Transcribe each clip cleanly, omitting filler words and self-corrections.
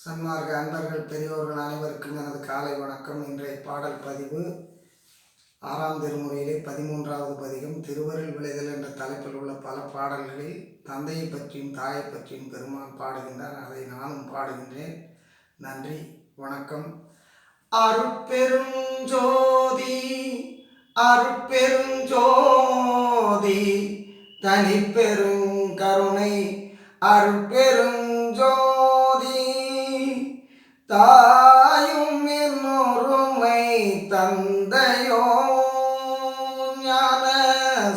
சன்மார்க்க அன்பர்கள் பெரியோர்கள் அனைவருக்கும் எனது காலை வணக்கம். இன்றைய பாடல் பதிவு 6ஆம் திருமுறையிலே 13வது பதிகம் திருவருள் விளைதல் என்ற தலைப்பில் உள்ள பல பாடல்களில் தந்தையை பற்றியும் தாயை பற்றியும் பெருமான் பாடுகின்றார். அதை நானும் பாடுகின்றேன். நன்றி, வணக்கம். அருட்பெருஞ்சோதி அருட்பெருஞ்சோதி தனிப்பெருங்கருணை அருட்பெருஞ்சோதி தாயும் என்னொருமை தந்தையோ ஞான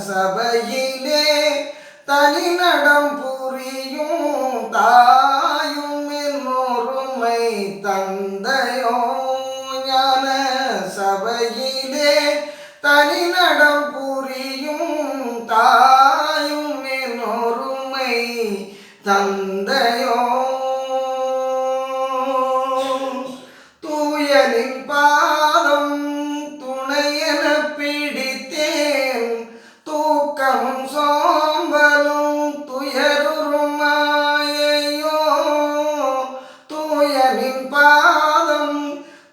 சபையிலே தனிநடம் புரியும் தாயும் என்னொருமை தந்தையோ ஞான சபையிலே தனிநடம் புரியும் தாயும் என்னொருமை தந்தையோ தூயனின் பாதம் துணையென பிடித்தேன் தூக்கமும் சோம்பலும் துயருறும் மாயையோ தூயனின் பாதம்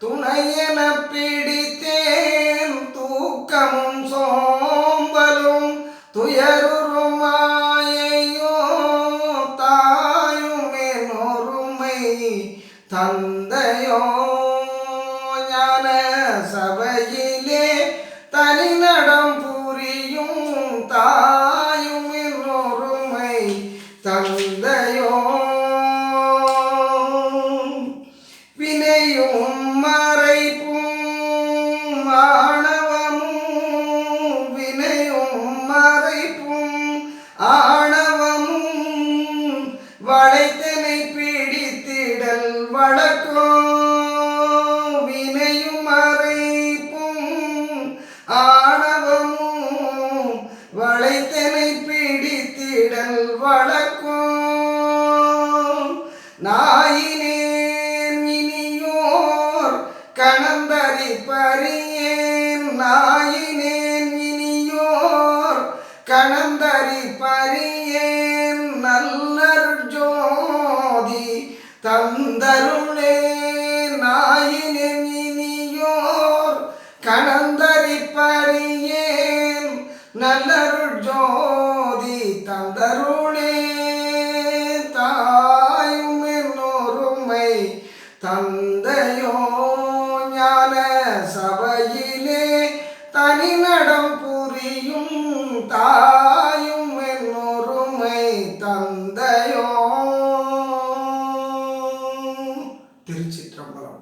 துணையென பிடித்தேன் தூக்கமும் சோம்பலும் துயருறும் மாயையோ தாயும் என்னொருமை தந்தையோ ஞான சபையிலே தனிநடம் புரியும் தாயும் என்னொருமை தந்தையோ வினையும் மறைப்பும் ஆணவமும் வினையும் மறைப்பும் ஆணவமும் வளைத்தனை பிடித்திடல் வழக்கோ வினையும் மறைப்பும் ஆணவமும் வளைத்தனை பிடித்திடல் வழக்கோ நாயினேன் இனியோர் கணந்தரி பரியேன் நாயினேன் இனியோர் கணந்தரி பரியேன் நல்லருட்ஜோதி தந்தருளே நாயினேன் இனியோர் கணந்தரி பரியேன் நல்லருட்ஜோதி தந்தருளே தாயும் என்னொருமை தந்தையோ ஞான சபையிலே தனிநடம் புரியும் தாயும் என்னொருமை தந்தையோ. திருச்சிற்றம்பலம்.